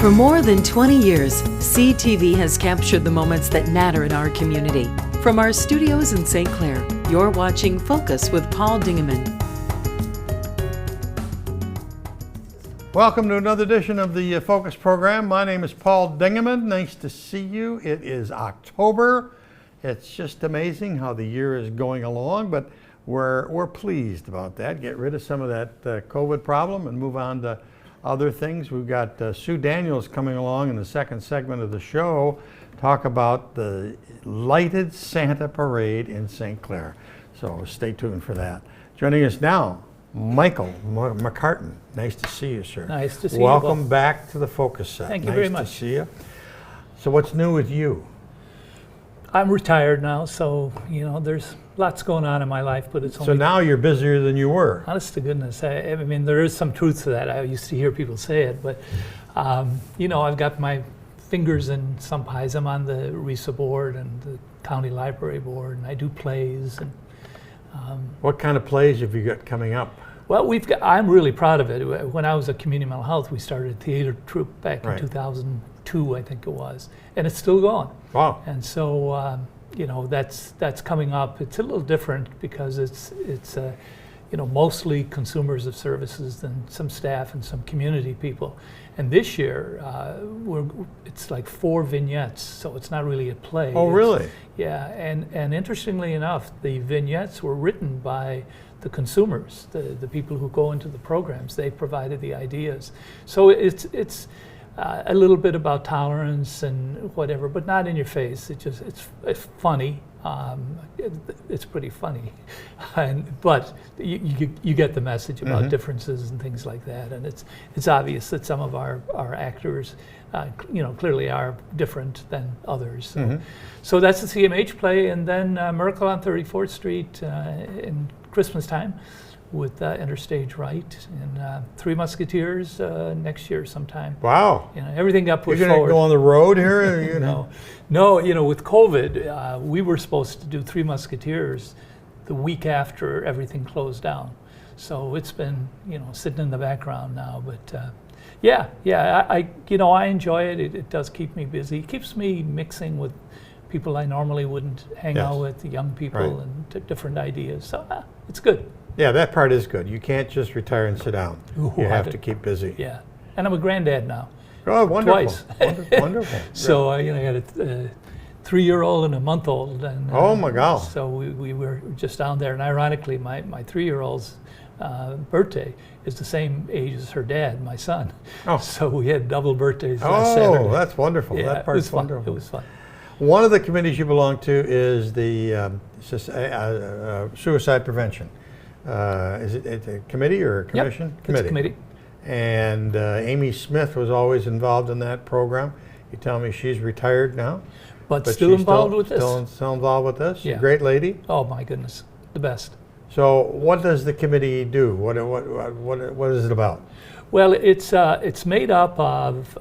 For more than 20 years, CTV has captured the moments that matter in our community. From our studios in St. Clair, you're watching Focus with Paul Dingeman. Welcome to another edition of the Focus program. My name is Paul Dingeman. Nice to see you. It is October. It's just amazing how the year is going along, but we're pleased about that. Get rid of some of that COVID problem and move on to other things. We've got Sue Daniels coming along in the second segment of the show, talk about the lighted Santa parade in St. Clair. So stay tuned for that. Joining us now, Michael Cartan. Nice to see you, sir. Nice to see you. Welcome back to the Focus set. Thank you very much. Nice to see you. So what's new with you? I'm retired now, so there's lots going on in my life, but it's only... So now you're busier than you were. Honest to goodness, I mean, there is some truth to that. I used to hear people say it, but I've got my fingers in some pies. I'm on the RISA board and the county library board, and I do plays. And what kind of plays have you got coming up? Well, I'm really proud of it. When I was at Community Mental Health, we started a theater troupe back in 2002, I think it was, and it's still going. Wow! And so that's coming up. It's a little different because it's mostly consumers of services and some staff and some community people. And this year it's like 4 vignettes, so it's not really a play. Oh, really? Yeah, and interestingly enough, the vignettes were written by the consumers, the people who go into the programs. They provided the ideas. So it's a little bit about tolerance and whatever, but not in your face. It's funny. It's pretty funny, but you get the message about differences and things like that. And it's obvious that some of our actors, clearly are different than others. So that's the CMH play, and then Miracle on 34th Street in Christmas time with Interstage Right, and Three Musketeers next year sometime. Wow! Everything got pushed forward. You're gonna go on the road here? No. With COVID, we were supposed to do Three Musketeers the week after everything closed down. So it's been sitting in the background now. But I enjoy it. It does keep me busy. It keeps me mixing with people I normally wouldn't hang out with, young people and different ideas. So it's good. Yeah, that part is good. You can't just retire and sit down. You have to keep busy. Yeah, and I'm a granddad now. Oh, wonderful! Twice. Wonderful. So I got a 3-year-old and a month-old. And oh my God! So we were just down there, and ironically, my 3-year-old's birthday is the same age as her dad, my son. Oh. So we had double birthdays last Saturday. Oh, that's wonderful. Yeah, that part's wonderful. It was fun. One of the committees you belong to is the suicide prevention. Is it a committee or a commission? Yep, it's a committee. And Amy Smith was always involved in that program. You tell me she's retired now, but still involved with this. Still involved with this. Yeah. Great lady. Oh my goodness, the best. So what does the committee do? What is it about? Well, it's made up of.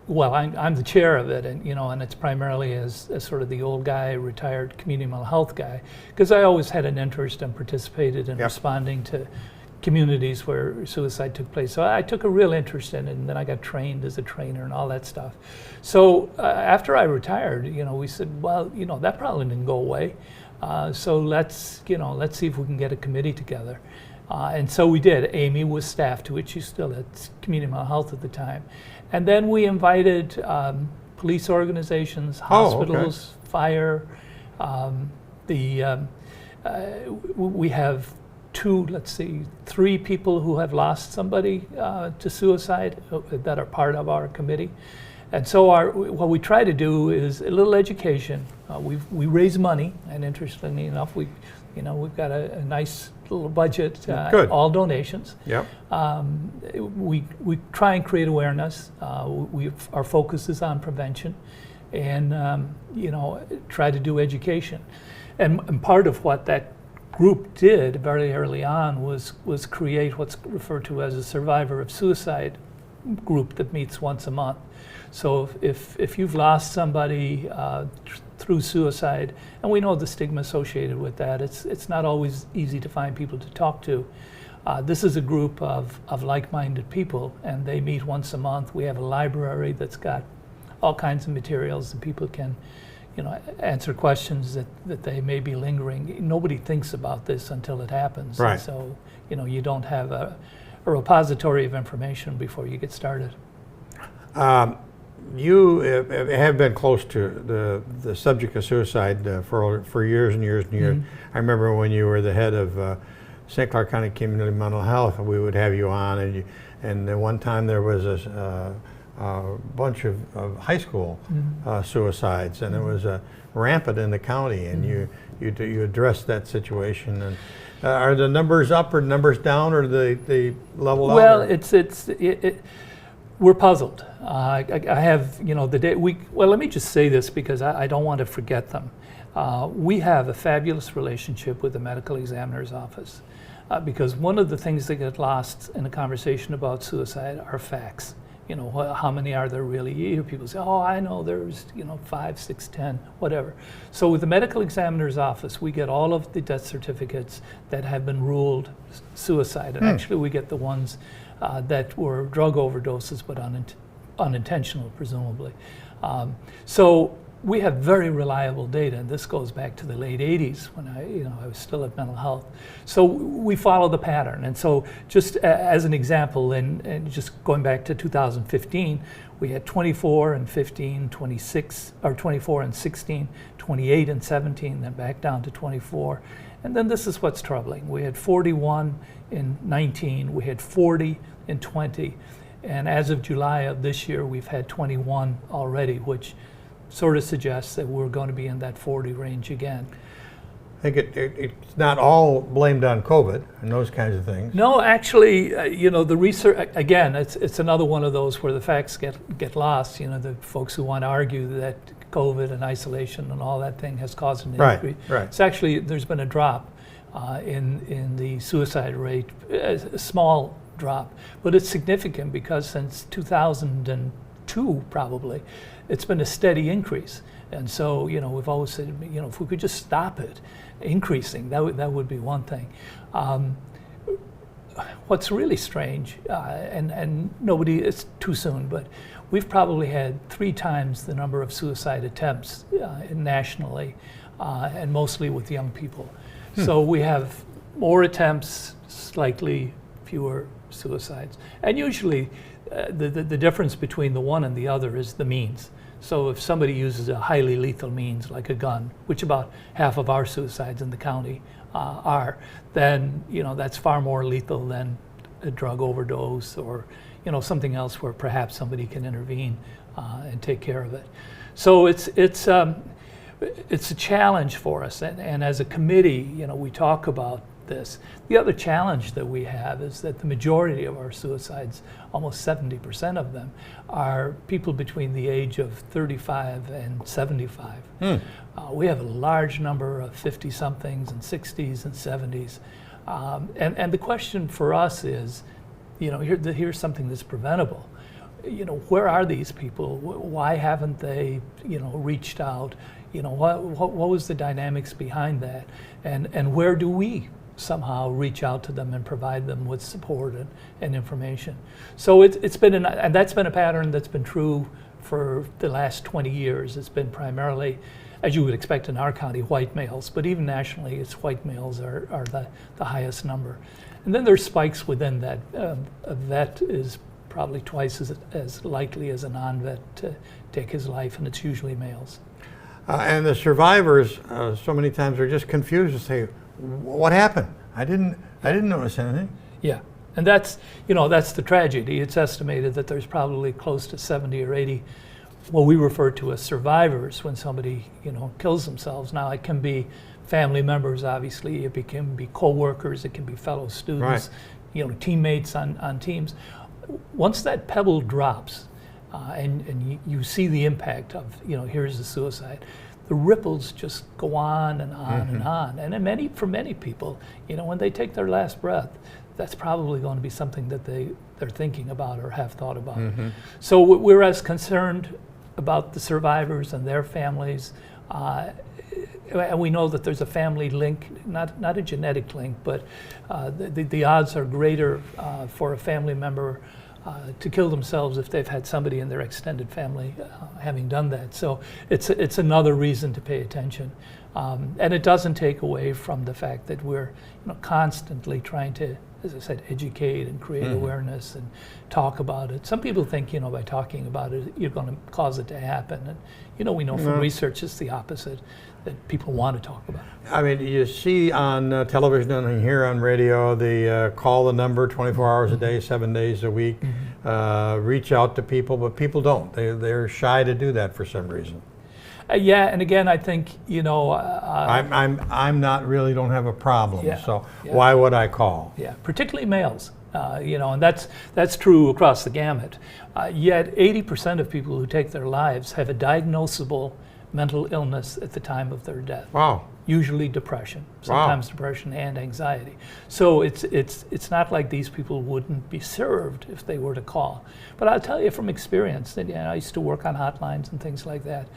Well, I'm the chair of it, and it's primarily as sort of the old guy, retired community mental health guy, because I always had an interest and participated in responding to communities where suicide took place. So I took a real interest in it, and then I got trained as a trainer and all that stuff. So after I retired, we said, well, that problem didn't go away. So let's see if we can get a committee together. And so we did. Amy was staff to it. She's still at Community Mental Health at the time. And then we invited police organizations, hospitals, fire. We have 3 people who have lost somebody to suicide that are part of our committee. And so what we try to do is a little education. We raise money, and interestingly enough, we've got a nice little budget, all donations. Yep. We try and create awareness. Our focus is on prevention, and try to do education. And part of what that group did very early on was create what's referred to as a survivor of suicide group that meets once a month. So if you've lost somebody through suicide, and we know the stigma associated with that, it's not always easy to find people to talk to. This is a group of like-minded people, and they meet once a month. We have a library that's got all kinds of materials, and people can, answer questions that they may be lingering. Nobody thinks about this until it happens. Right. And so, you don't have a repository of information before you get started. You have been close to the subject of suicide for years and years and years. Mm-hmm. I remember when you were the head of St. Clair County Community Mental Health, we would have you on, and then one time there was a bunch of high school suicides, and it was rampant in the county, and you addressed that situation. And are the numbers up or numbers down, or they level out? Well, we're puzzled. I have, the day well, let me just say this because I don't want to forget them. We have a fabulous relationship with the medical examiner's office because one of the things that get lost in a conversation about suicide are facts. How many are there really? You hear people say, oh, I know there's, 5, 6, 10, whatever. So with the medical examiner's office, we get all of the death certificates that have been ruled suicide. And actually we get the ones that were drug overdoses, but unintentional, presumably. So we have very reliable data, and this goes back to the late 80s when I was still at mental health. So we follow the pattern. And so just as an example, and just going back to 2015, we had 24 and 15, 26, or 24 and 16, 28 and 17, then back down to 24. And then this is what's troubling. We had 41 in 19, we had 40 in 20, and as of July of this year, we've had 21 already, which sort of suggests that we're going to be in that 40 range again. I think it's not all blamed on COVID and those kinds of things. No, actually, the research, again, it's another one of those where the facts get lost. The folks who want to argue that COVID and isolation and all that thing has caused an increase. Right. It's actually, there's been a drop in the suicide rate, a small drop, but it's significant because since 2002, probably, it's been a steady increase. And so, we've always said, if we could just stop it increasing, that would be one thing. What's really strange, and nobody, it's too soon, but we've probably had 3 times the number of suicide attempts nationally, and mostly with young people. So we have more attempts, slightly fewer suicides. And usually the difference between the one and the other is the means. So if somebody uses a highly lethal means like a gun, which about half of our suicides in the county are, then that's far more lethal than a drug overdose or something else where perhaps somebody can intervene and take care of it. So it's a challenge for us, and as a committee, we talk about this. The other challenge that we have is that the majority of our suicides, almost 70% of them, are people between the age of 35 and 75. We have a large number of 50-somethings and 60s and 70s. And the question for us is, here's something that's preventable. Where are these people? Why haven't they, reached out? What was the dynamics behind that? And where do we somehow reach out to them and provide them with support and information? So it's been, and that's been a pattern that's been true for the last 20 years. It's been primarily, as you would expect in our county, white males, but even nationally, it's white males are the highest number. And then there's spikes within that. A vet is probably twice as likely as a non-vet to take his life, and it's usually males. And the survivors, so many times, are just confused to say, "What happened? I didn't notice anything." Yeah, and that's the tragedy. It's estimated that there's probably close to 70 or 80 what we refer to as survivors when somebody kills themselves. Now it can be family members, obviously. It can be co-workers. It can be fellow students. Right. Teammates on teams. Once that pebble drops, and you see the impact of here's the suicide, the ripples just go on and on and on. And for many people, when they take their last breath, that's probably going to be something that they're thinking about or have thought about. So we're as concerned about the survivors and their families and we know that there's a family link, not a genetic link, but the odds are greater for a family member to kill themselves if they've had somebody in their extended family having done that. So it's another reason to pay attention. And it doesn't take away from the fact that we're constantly trying to, as I said, educate and create awareness and talk about it. Some people think, by talking about it, you're going to cause it to happen. And, we know from research it's the opposite, that people want to talk about it. I mean, you see on television and hear on radio, they call the number 24 hours a day, 7 days a week, reach out to people, but people don't. They're shy to do that for some reason. Yeah, and again, I think I'm not really don't have a problem. So why would I call? Yeah, particularly males. And that's true across the gamut. Yet 80% of people who take their lives have a diagnosable mental illness at the time of their death. Wow. Usually depression, sometimes depression and anxiety. So it's not like these people wouldn't be served if they were to call. But I'll tell you from experience that I used to work on hotlines and things like that.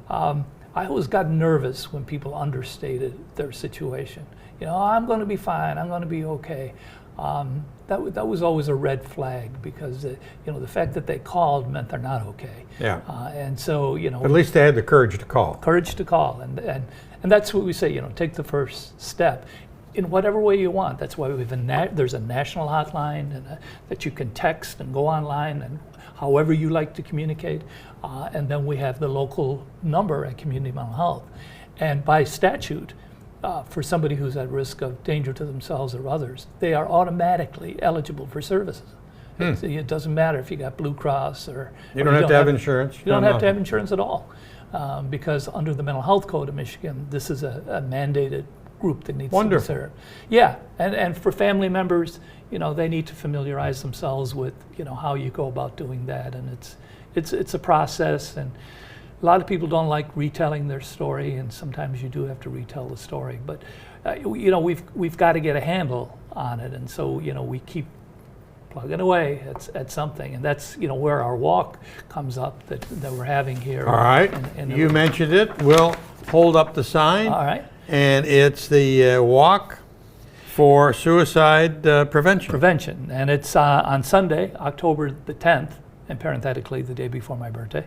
I always got nervous when people understated their situation. I'm going to be fine. I'm going to be okay. That was always a red flag because the fact that they called meant they're not okay. Yeah. And so But at least they had the courage to call. Courage to call, and that's what we say. Take the first step in whatever way you want. That's why there's a national hotline and that you can text and go online and however you like to communicate. And then we have the local number at Community Mental Health. And by statute, for somebody who's at risk of danger to themselves or others, they are automatically eligible for services. It doesn't matter if you got Blue Cross or... You don't have to have insurance. You don't have to have insurance at all. Because under the Mental Health Code of Michigan, this is a mandated group that needs to be served. Yeah, and for family members, they need to familiarize themselves with, how you go about doing that. And it's a process, and a lot of people don't like retelling their story, and sometimes you do have to retell the story. But we've got to get a handle on it, and so we keep plugging away at something, and that's where our walk comes up that we're having here. All right, you mentioned it. We'll hold up the sign. All right, and it's the walk for suicide prevention. Prevention, and it's on Sunday, October the 10th. And parenthetically, the day before my birthday.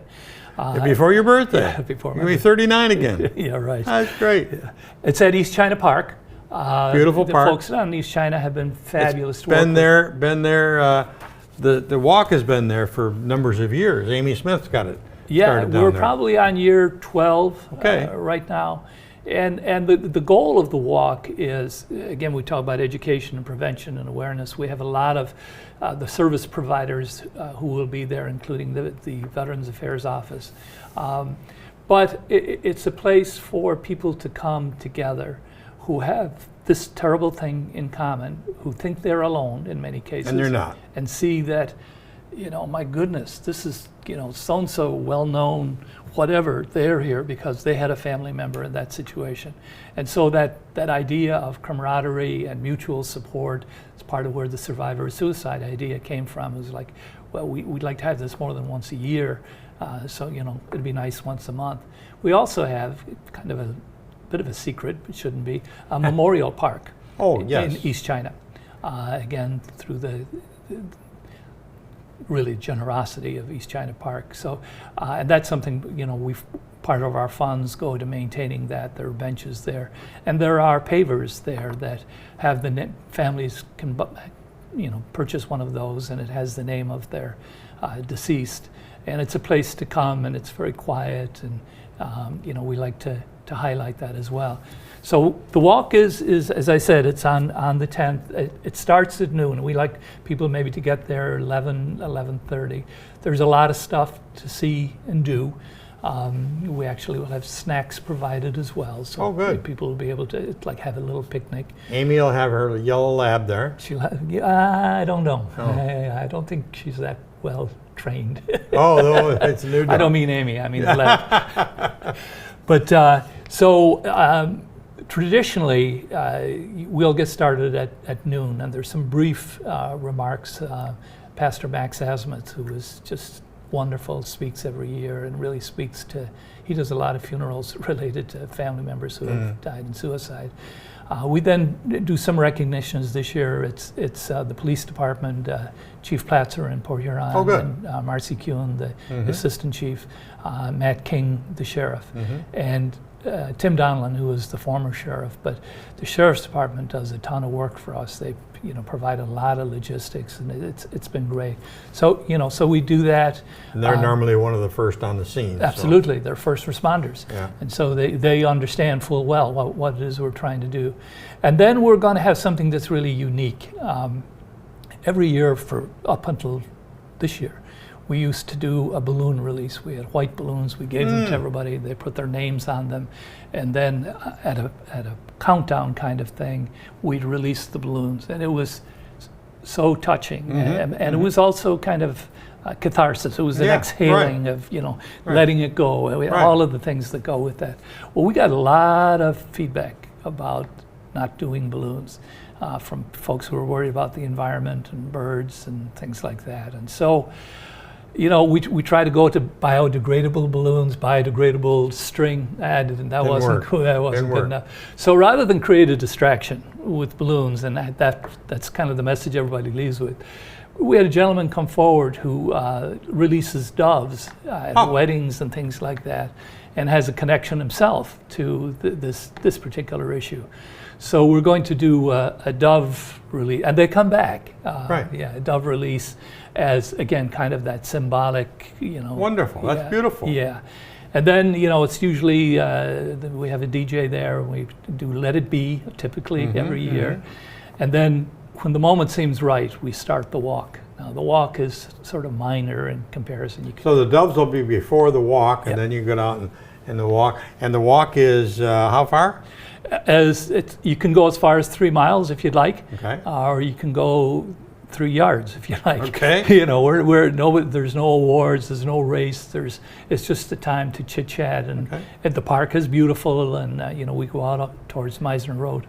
Before your birthday? Yeah, before my birthday. You'll be 39 again. Yeah, right. That's great. Yeah. It's at East China Park. Beautiful park. The folks on East China have been fabulous. It's been there. The walk has been there for numbers of years. Amy Smith's got it. Yeah, we're probably on year 12 right now. And the goal of the walk is, again, we talk about education and prevention and awareness. We have a lot of the service providers who will be there, including the Veterans Affairs Office. But it's a place for people to come together who have this terrible thing in common, who think they're alone in many cases. And they're not. And see that, my goodness, this is, so-and-so well-known, whatever, they're here because they had a family member in that situation. And so that idea of camaraderie and mutual support is part of where the survivor of suicide idea came from. It was like, well, we'd like to have this more than once a year, so, it'd be nice once a month. We also have kind of a bit of a secret, it shouldn't be, a memorial park in East China. Again, through the really generosity of East China Park. So, and that's something, part of our funds go to maintaining that. There are benches there. And there are pavers there that have families can, purchase one of those, and it has the name of their deceased. And it's a place to come, and it's very quiet, and, we like to highlight that as well. So the walk is as I said, it's on the 10th. It starts at noon. We like people maybe to get there 11:30. There's a lot of stuff to see and do. We actually will have snacks provided as well. So people will be able to have a little picnic. Amy will have her yellow lab there. I don't know. Oh. I don't think she's that well trained. Oh, it's a new dog. I don't mean Amy, I mean the lab. But traditionally, we'll get started at noon, and there's some brief remarks. Pastor Max Asmuth, who was just wonderful, speaks every year and really speaks to, he does a lot of funerals related to family members who have died in suicide. We then do some recognitions this year. It's the police department, Chief Platzer in Port Huron, and Marcy Kuhn, the assistant chief, Matt King, the sheriff, and Tim Donlan, who was the former sheriff. But the sheriff's department does a ton of work for us. They provide a lot of logistics, and it's been great. So so we do that. And they're normally one of the first on the scene. Absolutely, they're first responders, yeah. And so they understand full well what it is we're trying to do. And then we're going to have something that's really unique. Every year up until this year, we used to do a balloon release. We had white balloons. We gave them to everybody. They put their names on them, and then at a countdown kind of thing, we'd release the balloons, and it was so touching, and it was also kind of catharsis. It was an exhaling of letting it go. All of the things that go with that. Well, we got a lot of feedback about not doing balloons from folks who were worried about the environment and birds and things like that, and so. We try to go to biodegradable balloons, biodegradable string. That wasn't good enough. So rather than create a distraction with balloons, and that's kind of the message everybody leaves with, we had a gentleman come forward who releases doves at weddings and things like that, and has a connection himself to this particular issue. So we're going to do a dove release, and they come back. A dove release as, again, kind of that symbolic, Wonderful, that's beautiful. Yeah, and then, it's usually, we have a DJ there, and we do Let It Be, typically every year. And then when the moment seems right, we start the walk. Now, the walk is sort of minor in comparison. So the doves will be before the walk, and then you go out and the walk. And the walk is how far? You can go as far as 3 miles if you'd like, or you can go 3 yards if you like. Okay. There's no awards, there's no race. It's just the time to chit chat, and the park is beautiful, and we go out towards Meisner Road.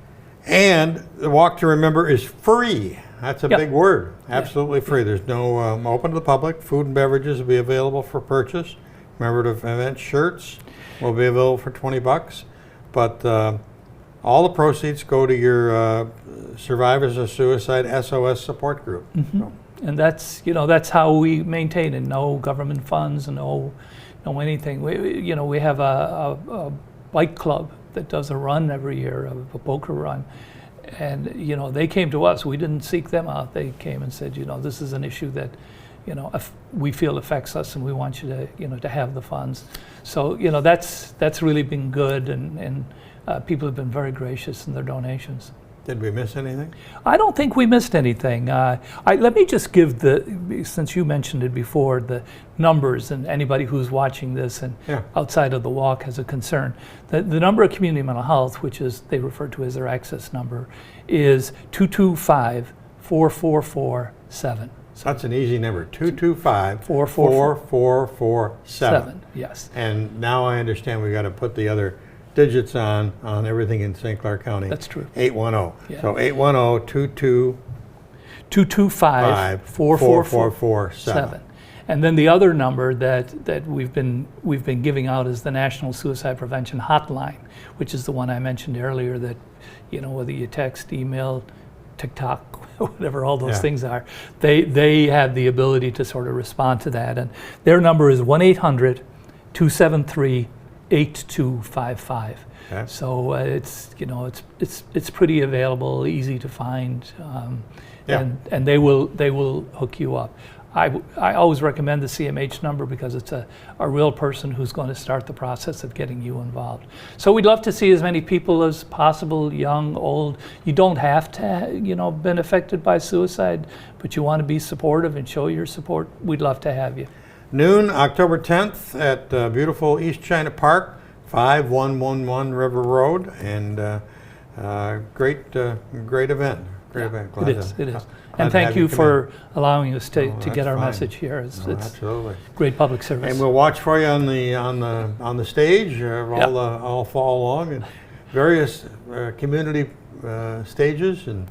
And the walk to remember is free. That's a big word. Absolutely free. There's no open to the public. Food and beverages will be available for purchase. Commemorative event shirts will be available for $20, but. All the proceeds go to your Survivors of Suicide SOS support group. So. And that's how we maintain it. No government funds, no anything. We have a bike club that does a run every year, a poker run, and they came to us. We didn't seek them out. They came and said, this is an issue that we feel affects us, and we want you to to have the funds. So that's really been good, and people have been very gracious in their donations. Did we miss anything? I don't think we missed anything. Let me just give since you mentioned it before, the numbers, and anybody who's watching this and outside of the walk has a concern. The number of community mental health, which is they refer to as their access number, is 225-444-7. So that's an easy number, 225-444-7. Yes. And now I understand we got to put the other digits on everything in St. Clair County. That's true. 810. Yeah. So 810-225-444-7. And then the other number that we've been giving out is the National Suicide Prevention Hotline, which is the one I mentioned earlier. That whether you text, email, TikTok, whatever all those things are, they have the ability to sort of respond to that. And their number is 1-800-273-8255. Okay. So it's pretty available, easy to find, and they will hook you up. I always recommend the CMH number because it's a real person who's going to start the process of getting you involved. So we'd love to see as many people as possible, young, old. You don't have to, been affected by suicide, but you want to be supportive and show your support. We'd love to have you. Noon, October 10th at beautiful East China Park, 5111 River Road, and great event. Great event. It is. And thank you for allowing us to get our message here. It's absolutely great public service. And we'll watch for you on the stage all fall long, and various community stages, and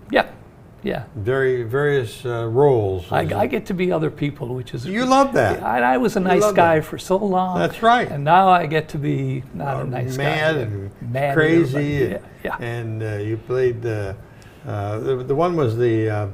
Yeah. various roles. I get to be other people, which is... You love that. I was a nice guy for so long. That's right. And now I get to be not a nice mad guy. And mad crazy. Yeah. And you played, the one was the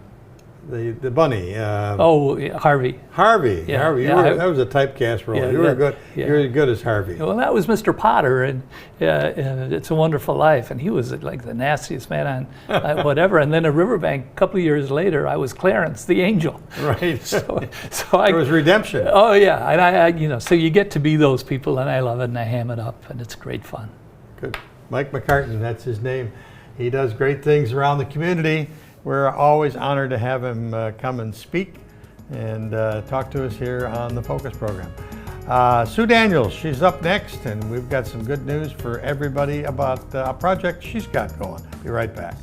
bunny. Harvey. Harvey. Yeah, Harvey. yeah, That was a typecast role. Yeah, you were good. yeah. You were good as Harvey. Well, that was Mr. Potter, and It's a Wonderful Life, and he was like the nastiest man on whatever. And then at Riverbank, a couple of years later, I was Clarence, the angel. Right. So there was redemption. Oh yeah, and I so you get to be those people, and I love it, and I ham it up, and it's great fun. Good. Mike McCartan, that's his name. He does great things around the community. We're always honored to have him come and speak and talk to us here on the Focus program. Sue Daniels, she's up next, and we've got some good news for everybody about a project she's got going. Be right back.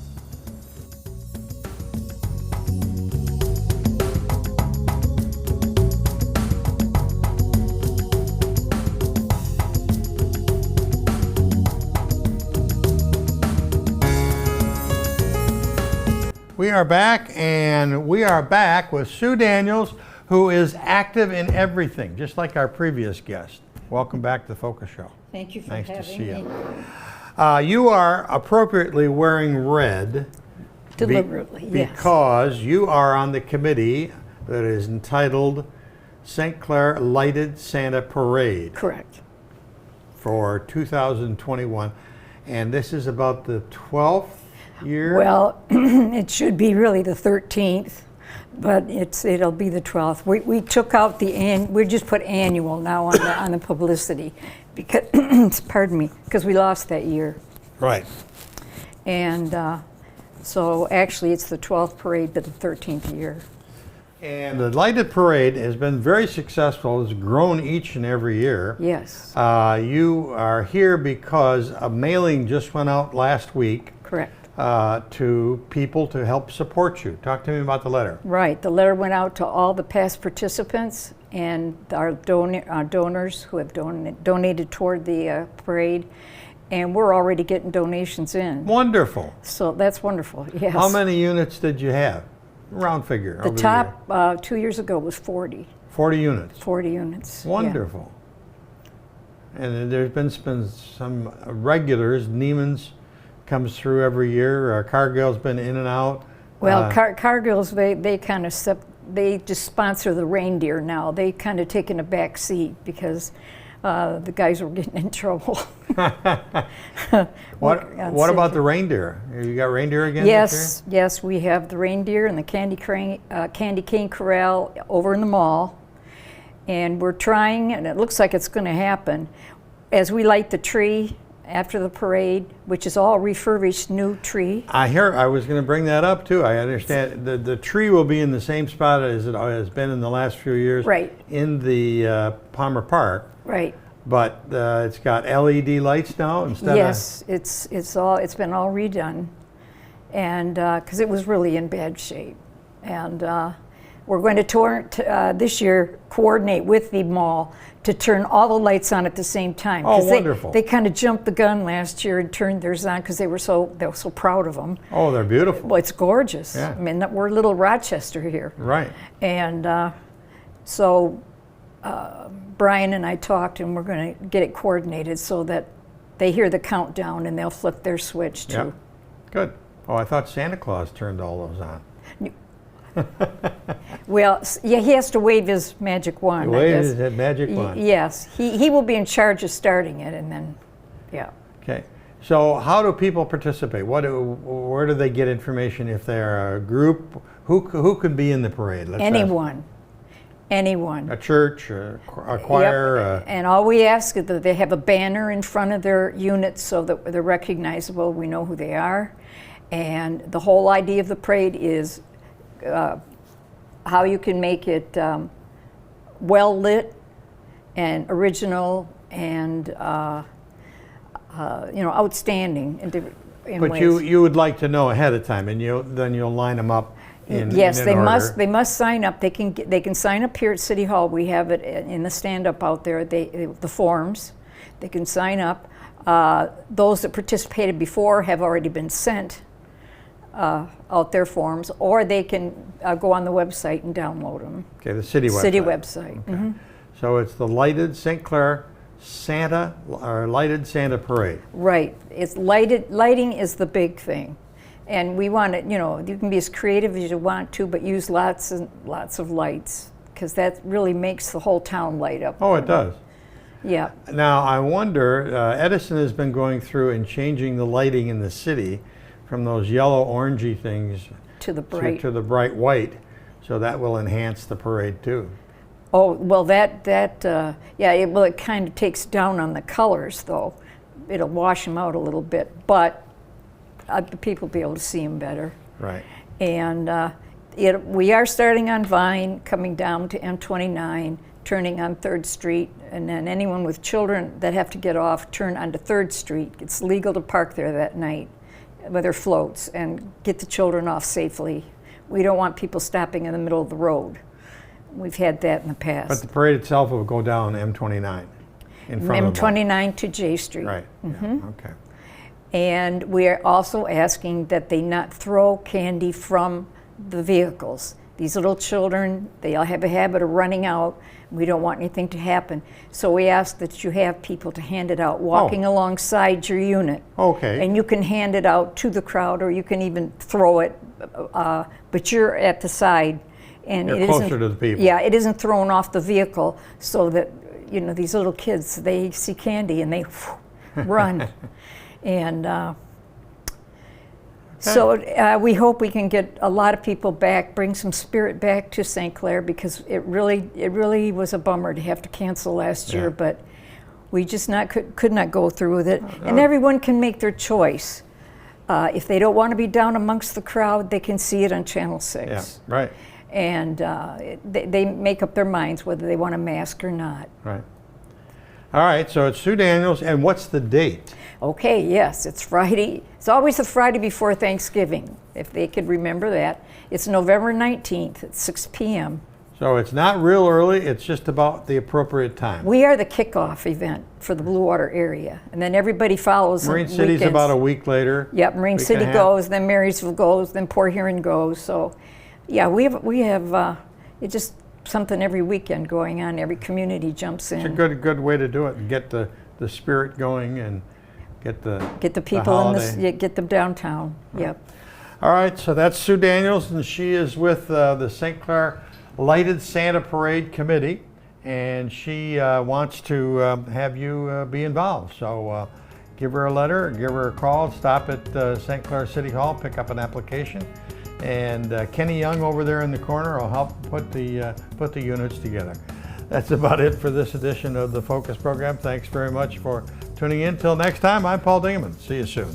We are back, and we are back with Sue Daniels, who is active in everything, just like our previous guest. Welcome back to the Focus Show. Thank you for Nice having to see me. you. You are appropriately wearing red. Deliberately, yes. Because you are on the committee that is entitled St. Clair Lighted Santa Parade. Correct. For 2021. And this is about the 12th year? Well, it should be really the 13th, but it'll be the 12th. We took out we just put annual now on the publicity because pardon me, because we lost that year. Right. And so actually it's the 12th parade, but the 13th year. And the lighted parade has been very successful. It's grown each and every year. Yes. You are here because a mailing just went out last week. Correct. To people to help support you. Talk to me about the letter. Right. The letter went out to all the past participants and our donors who have donated toward the parade, and we're already getting donations in. Wonderful. So that's wonderful, yes. How many units did you have? Round figure. The top 2 years ago was 40. 40 units. 40 units. Wonderful. Yeah. And there's been some regulars. Neiman's comes through every year. Cargill's been in and out. Well, Cargill's, they kind of they just sponsor the reindeer now. They kind of taken a back seat because the guys were getting in trouble. What about the reindeer? You got reindeer again? Yes, we have the reindeer and the candy cane corral over in the mall, and we're trying, and it looks like it's going to happen as we light the tree after the parade, which is all refurbished new tree. I was going to bring that up too. I understand the tree will be in the same spot as it has been in the last few years. Right. In the Palmer Park. Right. But it's got LED lights now instead. Yes, it's been all redone, and because it was really in bad shape, and we're going to this year coordinate with the mall to turn all the lights on at the same time. Oh, wonderful! They kind of jumped the gun last year and turned theirs on because they were so proud of them. Oh, they're beautiful. Well, it's gorgeous. Yeah. I mean, we're little Rochester here. Right. And so Brian and I talked, and we're going to get it coordinated so that they hear the countdown and they'll flip their switch too. Yep. Good. Oh, I thought Santa Claus turned all those on. Well, yeah, he has to wave his magic wand. Wave his magic wand. Yes, he will be in charge of starting it, and then, yeah. Okay. So, how do people participate? Where do they get information if they're a group? Who could be in the parade? Anyone. A church, a choir. Yep. And all we ask is that they have a banner in front of their units so that they're recognizable. We know who they are, and the whole idea of the parade is how you can make it well lit and original and outstanding in But ways. you would like to know ahead of time, and then you'll line them up. Yes, in they order. They must sign up. They can sign up here at City Hall. We have it in the stand up out there. The forms. They can sign up. Those that participated before have already been sent out there for them, or they can go on the website and download them. Okay, the city website. City website. Okay. So it's the lighted St. Clair Santa, or lighted Santa parade. Right. It's lighted. Lighting is the big thing. And we want it, you know, you can be as creative as you want to, but use lots and lots of lights, because that really makes the whole town light up. Oh, it does. Yeah. Now, I wonder, Edison has been going through and changing the lighting in the city from those yellow orangey things To the bright. to the bright white, so that will enhance the parade too. Oh, well, it kind of takes down on the colors, though. It'll wash them out a little bit, but people will be able to see them better. Right. And we are starting on Vine, coming down to M29, turning on 3rd Street, and then anyone with children that have to get off, turn onto 3rd Street. It's legal to park there that night with their floats and get the children off safely. We don't want people stopping in the middle of the road. We've had that in the past. But the parade itself will go down M29 in front of the mall. M29 to J Street. Right. Yeah. Okay. And we are also asking that they not throw candy from the vehicles. These little children, they all have a habit of running out. We don't want anything to happen. So we ask that you have people to hand it out, walking alongside your unit. Okay. And you can hand it out to the crowd, or you can even throw it, but you're at the side. And You're it closer isn't, to the people. Yeah, it isn't thrown off the vehicle, so that, you know, these little kids, they see candy and they run. And so we hope we can get a lot of people back, bring some spirit back to St. Clair, because it really was a bummer to have to cancel last year, but we just could not go through with it. And everyone can make their choice. If they don't want to be down amongst the crowd, they can see it on Channel 6. Yeah, right. And they make up their minds whether they want a mask or not. Right. All right, so it's Sue Daniels, and what's the date? Okay, yes, it's Friday. It's always the Friday before Thanksgiving, if they could remember that. It's November 19th at 6 p.m. So it's not real early, it's just about the appropriate time. We are the kickoff event for the Blue Water area, and then everybody follows. Marine City's about a week later. Yep, Marine week City and a half. goes, then Marysville goes, then Port Huron goes. So, yeah, we have it's just something every weekend going on. Every community jumps in. It's a good way to do it, and get the spirit going and get the people get them downtown. Yep. All right, so that's Sue Daniels, and she is with the St. Clair Lighted Santa Parade Committee, and she wants to have you be involved. So give her a letter, give her a call, stop at St. Clair City Hall, pick up an application, and Kenny Young over there in the corner will help put the units together. That's about it for this edition of the Focus program. Thanks very much for tuning in. Till next time, I'm Paul Dingeman. See you soon.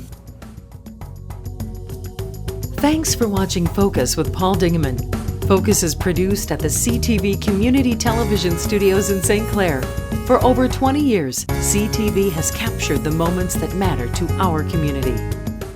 Thanks for watching Focus with Paul Dingeman. Focus is produced at the CTV Community Television Studios in St. Clair. For over 20 years, CTV has captured the moments that matter to our community.